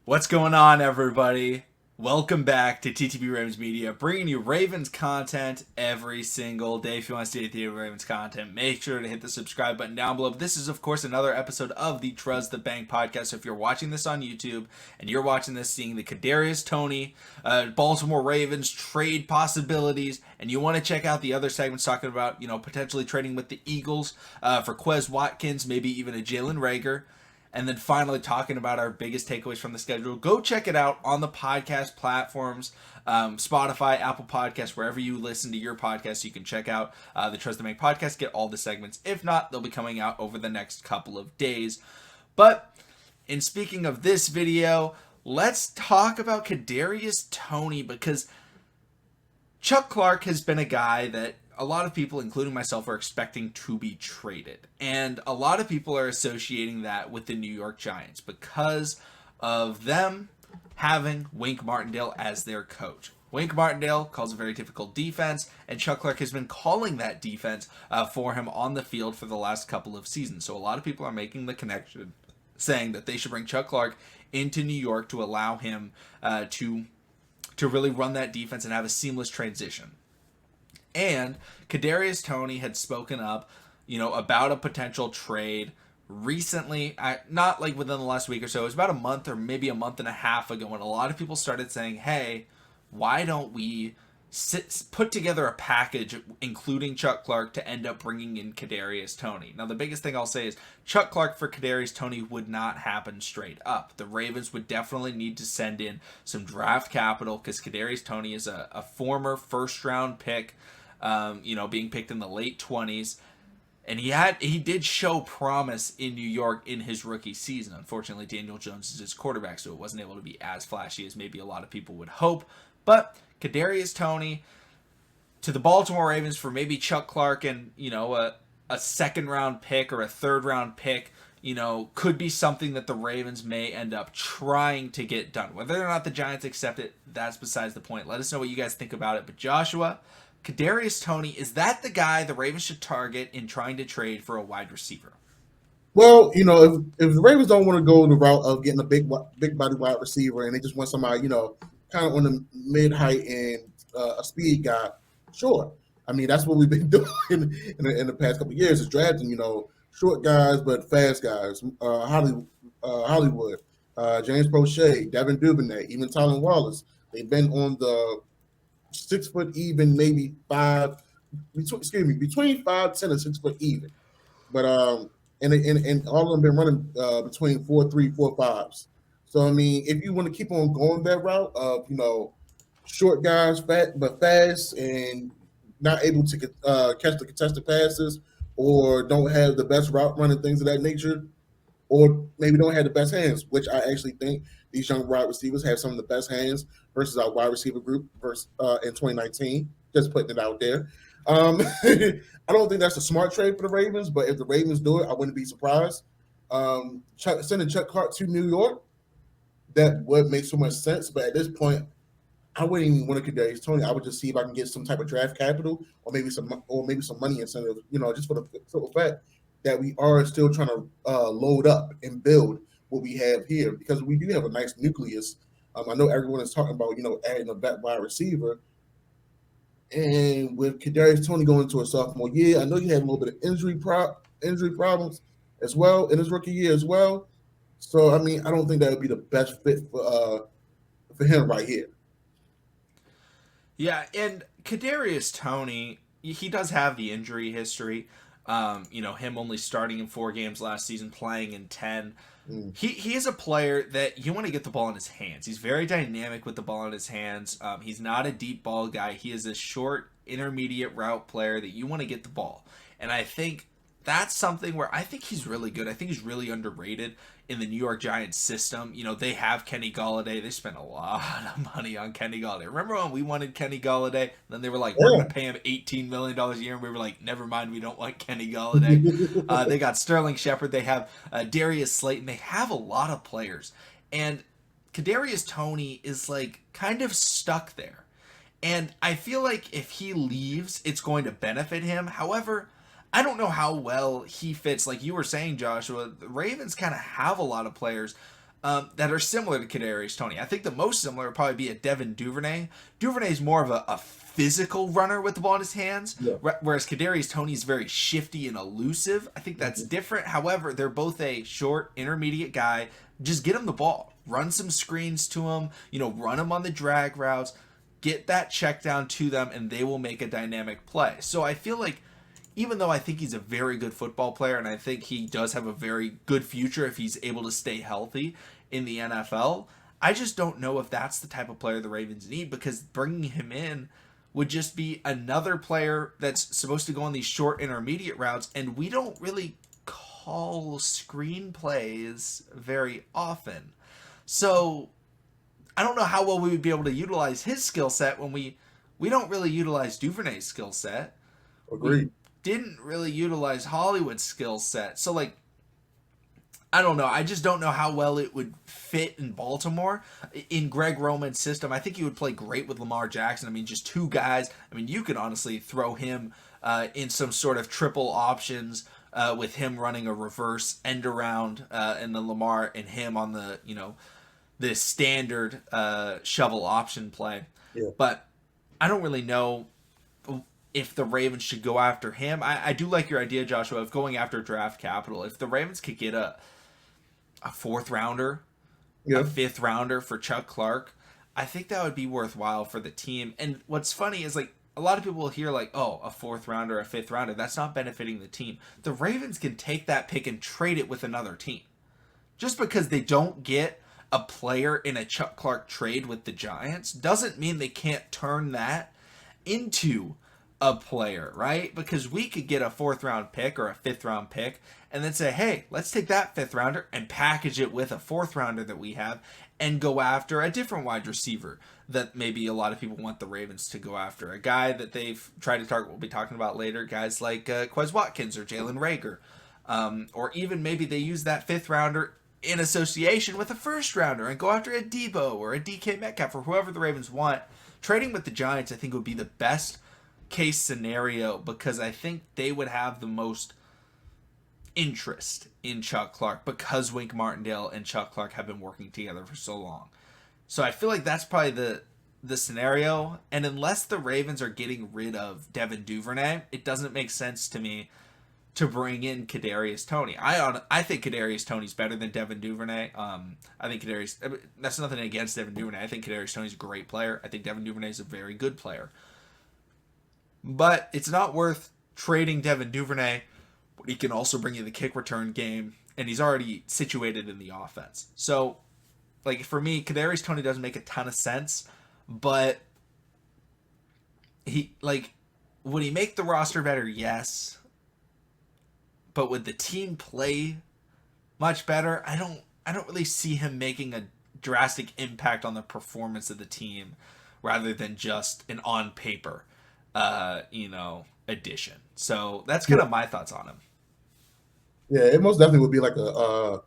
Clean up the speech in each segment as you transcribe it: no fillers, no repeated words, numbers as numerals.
What's going on, everybody? Welcome back to TTB Ravens Media, bringing you Ravens content every single day. If you want to stay at the Ravens content, make sure to hit the subscribe button down below. This is, of course, another episode of the Trust the Bank podcast. So if you're watching this on YouTube and you're watching this seeing the Kadarius Toney, Baltimore Ravens trade possibilities, and you want to check out the other segments talking about, potentially trading with the Eagles for Quez Watkins, maybe even a Jalen Reagor, and then finally talking about our biggest takeaways from the schedule, go check it out on the podcast platforms, Spotify, Apple Podcasts, wherever you listen to your podcast. You can check out the Trust the Bank podcast, get all the segments. If not, they'll be coming out over the next couple of days. But in speaking of this video, let's talk about Kadarius Toney, because Chuck Clark has been a guy that a lot of people, including myself, are expecting to be traded. And a lot of people are associating that with the New York Giants because of them having Wink Martindale as their coach. Wink Martindale calls a very difficult defense, and Chuck Clark has been calling that defense for him on the field for the last couple of seasons. So a lot of people are making the connection, saying that they should bring Chuck Clark into New York to allow him to really run that defense and have a seamless transition. And Kadarius Toney had spoken up, about a potential trade recently, not like within the last week or so. It was about a month or maybe a month and a half ago when a lot of people started saying, hey, why don't we put together a package, including Chuck Clark, to end up bringing in Kadarius Toney. Now, the biggest thing I'll say is Chuck Clark for Kadarius Toney would not happen straight up. The Ravens would definitely need to send in some draft capital because Kadarius Toney is a former first-round pick, being picked in the late 20s. And he did show promise in New York in his rookie season. Unfortunately, Daniel Jones is his quarterback, so it wasn't able to be as flashy as maybe a lot of people would hope. But Kadarius Toney to the Baltimore Ravens for maybe Chuck Clark and, a second-round pick or a third-round pick, could be something that the Ravens may end up trying to get done. Whether or not the Giants accept it, that's besides the point. Let us know what you guys think about it. But Joshua, Kadarius Toney, is that the guy the Ravens should target in trying to trade for a wide receiver? Well, if the Ravens don't want to go the route of getting a big body wide receiver and they just want somebody, kind of on the mid height and a speed guy, sure. I mean, that's what we've been doing in the past couple of years is drafting, short guys but fast guys. Hollywood, James Prochet, Devin Duvernay, even Tylen Wallace. They've been on the 6 foot even, maybe between 5'10" and 6 foot even. But and all of them been running between 4.3, 4.5s. So I mean, if you want to keep on going that route of short guys, fat but fast, and not able to catch the contested passes, or don't have the best route running, things of that nature, or maybe don't have the best hands, which I actually think these young wide receivers have some of the best hands versus our wide receiver group in 2019. Just putting it out there. I don't think that's a smart trade for the Ravens, but if the Ravens do it, I wouldn't be surprised. Sending Chuck Clark to New York, that would make so much sense. But at this point, I wouldn't even want to Kadarius Toney. I would just see if I can get some type of draft capital or maybe some money incentive, just for the simple fact that we are still trying to load up and build what we have here because we do have a nice nucleus. I know everyone is talking about, adding a back wide receiver. And with Kadarius Toney going into a sophomore year, I know you had a little bit of injury problems as well in his rookie year as well. So, I mean, I don't think that would be the best fit for him right here. Yeah, and Kadarius Toney, he does have the injury history. Him only starting in 4 games last season, playing in 10. He is a player that you want to get the ball in his hands. He's very dynamic with the ball in his hands. He's not a deep ball guy. He is a short, intermediate route player that you want to get the ball. And I think that's something where I think he's really good. I think he's really underrated in the New York Giants system. They have Kenny Golladay. They spent a lot of money on Kenny Golladay. Remember when we wanted Kenny Golladay? Then they were like, we're going to pay him $18 million a year. And we were like, never mind, we don't want Kenny Golladay. They got Sterling Shepard. They have Darius Slayton. They have a lot of players. And Kadarius Toney is like kind of stuck there. And I feel like if he leaves, it's going to benefit him. However, I don't know how well he fits. Like you were saying, Joshua, the Ravens kind of have a lot of players that are similar to Kadarius Toney. I think the most similar would probably be a Devin Duvernay. Duvernay is more of a physical runner with the ball in his hands, Yeah. whereas Kadarius Toney is very shifty and elusive. I think that's different. However, they're both a short, intermediate guy. Just get him the ball, run some screens to him, run him on the drag routes, get that check down to them, and they will make a dynamic play. So I feel like, even though I think he's a very good football player and I think he does have a very good future if he's able to stay healthy in the NFL, I just don't know if that's the type of player the Ravens need, because bringing him in would just be another player that's supposed to go on these short intermediate routes, and we don't really call screenplays very often. So I don't know how well we would be able to utilize his skill set when we don't really utilize Duvernay's skill set. Agreed. We didn't really utilize Hollywood's skill set. So, like, I don't know. I just don't know how well it would fit in Baltimore. In Greg Roman's system, I think he would play great with Lamar Jackson. I mean, just two guys. I mean, you could honestly throw him in some sort of triple options with him running a reverse end around and then Lamar and him on the, the standard shovel option play. Yeah. But I don't really know if the Ravens should go after him. I do like your idea, Joshua, of going after draft capital. If the Ravens could get a fourth rounder, a fifth rounder for Chuck Clark, I think that would be worthwhile for the team. And what's funny is, like, a lot of people will hear, like, oh, a fourth rounder, a fifth rounder, that's not benefiting the team. The Ravens can take that pick and trade it with another team. Just because they don't get a player in a Chuck Clark trade with the Giants doesn't mean they can't turn that into a player, right? Because we could get a fourth round pick or a fifth round pick and then say, hey, let's take that fifth rounder and package it with a fourth rounder that we have and go after a different wide receiver that maybe a lot of people want the Ravens to go after. A guy that they've tried to target, we'll be talking about later, guys like Quez Watkins or Jalen Reagor. Or even maybe they use that fifth rounder in association with a first rounder and go after a Debo or a DK Metcalf or whoever the Ravens want. Trading with the Giants, I think, would be the best case scenario, because I think they would have the most interest in Chuck Clark because Wink Martindale and Chuck Clark have been working together for so long. So I feel like that's probably the scenario. And unless the Ravens are getting rid of Devin Duvernay, it doesn't make sense to me to bring in Kadarius Toney. I think Kadarius Toney's better than Devin Duvernay. I think that's nothing against Devin Duvernay. I think Kadarius Toney's a great player. I think Devin Duvernay's a very good player. But it's not worth trading Devin Duvernay when he can also bring you the kick return game, and he's already situated in the offense. So, like, for me, Kadarius Toney doesn't make a ton of sense, but would he make the roster better? Yes. But would the team play much better? I don't really see him making a drastic impact on the performance of the team rather than just an on paper addition. So that's kind of my thoughts on him. Yeah, it most definitely would be like a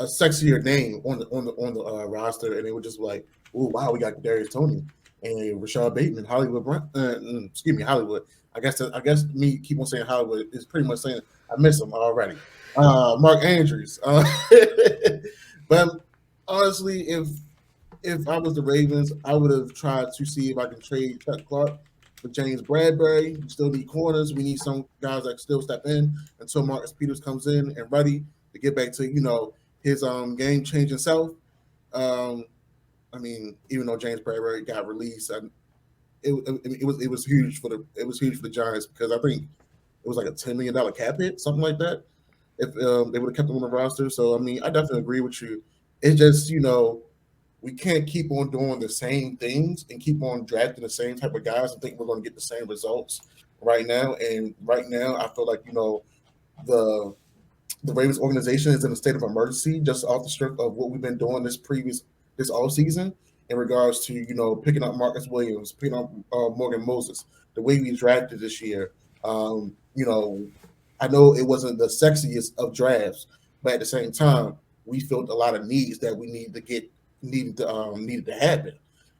sexier name on the roster, and it would just be like, oh wow, we got Kadarius Toney and Rashad Bateman, Hollywood. Hollywood. I guess me keep on saying Hollywood is pretty much saying I miss him already. Mark Andrews. But honestly, if I was the Ravens, I would have tried to see if I can trade Chuck Clark for James Bradberry. We still need corners. We need some guys that still step in until Marcus Peters comes in and ready to get back to his game changing self. I mean, even though James Bradberry got released, it was huge for the Giants, because I think it was like a $10 million cap hit, something like that, if they would have kept him on the roster. So I mean, I definitely agree with you. It's just we can't keep on doing the same things and keep on drafting the same type of guys and think we're going to get the same results right now. And right now, I feel like the Ravens organization is in a state of emergency just off the strength of what we've been doing this all season in regards to picking up Marcus Williams, picking up Morgan Moses, the way we drafted this year. I know it wasn't the sexiest of drafts, but at the same time, we filled a lot of needs that we needed to happen,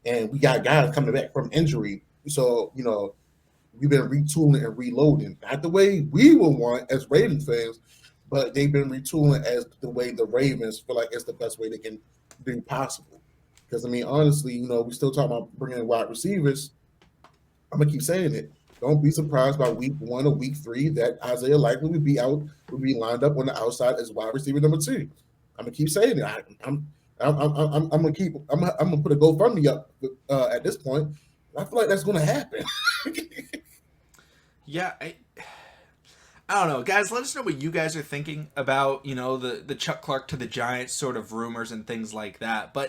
and we got guys coming back from injury. So we've been retooling and reloading, not the way we would want as Ravens fans, but they've been retooling as the way the Ravens feel like it's the best way they can do possible. Because I mean, honestly, we still talking about bringing in wide receivers. I'm gonna keep saying it. Don't be surprised by week 1 or week 3 that Isaiah likely would be lined up on the outside as wide receiver number 2. I'm gonna keep saying it. I'm gonna put a GoFundMe up at this point. I feel like that's gonna happen. Yeah, I don't know, guys. Let us know what you guys are thinking about, the Chuck Clark to the Giants sort of rumors and things like that. But